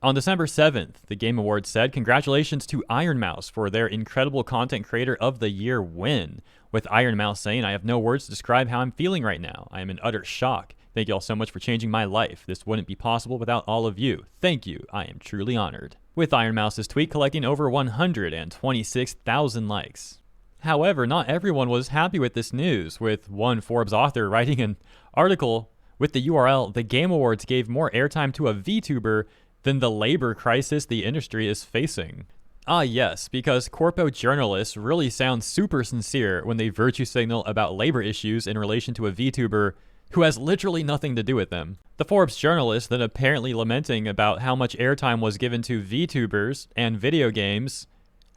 On December 7th, the Game Awards said, "Congratulations to Ironmouse for their incredible Content Creator of the Year win." With Ironmouse saying, "I have no words to describe how I'm feeling right now. I am in utter shock. Thank you all so much for changing my life. This wouldn't be possible without all of you. Thank you. I am truly honored." With Ironmouse's tweet collecting over 126,000 likes. However, not everyone was happy with this news, with one Forbes author writing an article with the URL, "The Game Awards gave more airtime to a VTuber than the labor crisis the industry is facing." Ah yes, because corpo journalists really sound super sincere when they virtue signal about labor issues in relation to a VTuber who has literally nothing to do with them. The Forbes journalist then apparently lamenting about how much airtime was given to VTubers and video games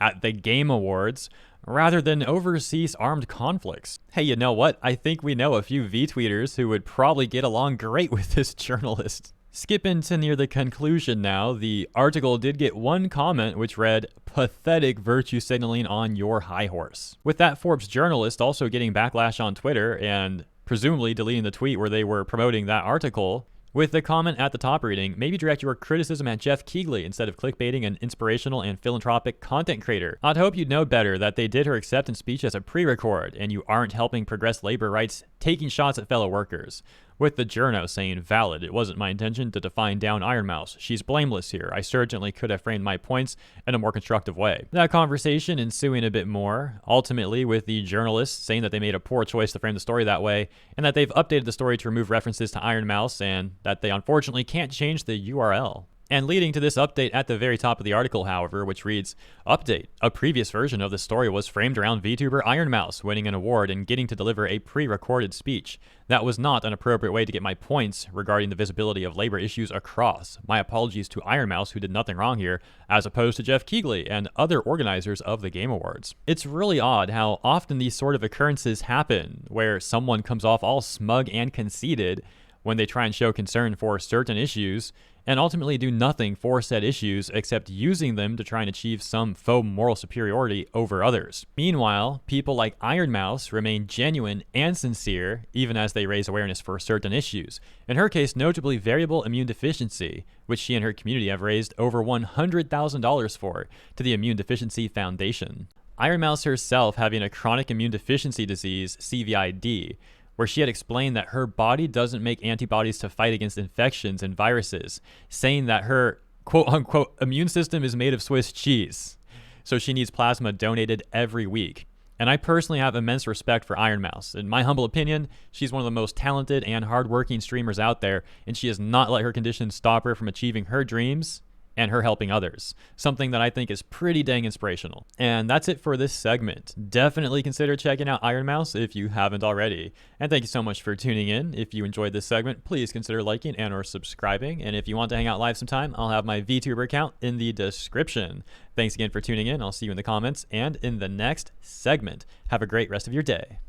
at the Game Awards rather than overseas armed conflicts. Hey, you know what? I think we know a few VTweeters who would probably get along great with this journalist. Skipping to near the conclusion now, the article did get one comment which read, "Pathetic virtue signaling on your high horse." With that Forbes journalist also getting backlash on Twitter and presumably deleting the tweet where they were promoting that article, with the comment at the top reading, "Maybe direct your criticism at Jeff Keighley instead of clickbaiting an inspirational and philanthropic content creator. I'd hope you'd know better that they did her acceptance speech as a pre-record and you aren't helping progress labor rights, taking shots at fellow workers." With the journo saying, "Valid, it wasn't my intention to define down Ironmouse. She's blameless here. I certainly could have framed my points in a more constructive way." That conversation ensuing a bit more, ultimately with the journalist saying that they made a poor choice to frame the story that way, and that they've updated the story to remove references to Ironmouse, and that they unfortunately can't change the URL. And leading to this update at the very top of the article, however, which reads, "Update. A previous version of the story was framed around VTuber Ironmouse winning an award and getting to deliver a pre-recorded speech. That was not an appropriate way to get my points regarding the visibility of labor issues across. My apologies to Ironmouse, who did nothing wrong here, as opposed to Jeff Keighley and other organizers of the Game Awards." It's really odd how often these sort of occurrences happen, where someone comes off all smug and conceited when they try and show concern for certain issues, and ultimately do nothing for said issues except using them to try and achieve some faux moral superiority over others. Meanwhile, people like Ironmouse remain genuine and sincere even as they raise awareness for certain issues. In her case, notably variable immune deficiency, which she and her community have raised over $100,000 for to the Immune Deficiency Foundation. Ironmouse herself having a chronic immune deficiency disease, CVID, where she had explained that her body doesn't make antibodies to fight against infections and viruses, saying that her quote-unquote immune system is made of Swiss cheese, so she needs plasma donated every week. And I personally have immense respect for Ironmouse. In my humble opinion, she's one of the most talented and hardworking streamers out there, and she has not let her condition stop her from achieving her dreams and her helping others, something that I think is pretty dang inspirational. And that's it for this segment. Definitely consider checking out Ironmouse if you haven't already. And thank you so much for tuning in. If you enjoyed this segment, please consider liking and or subscribing. And if you want to hang out live sometime, I'll have my VTuber account in the description. Thanks again for tuning in. I'll see you in the comments and in the next segment. Have a great rest of your day.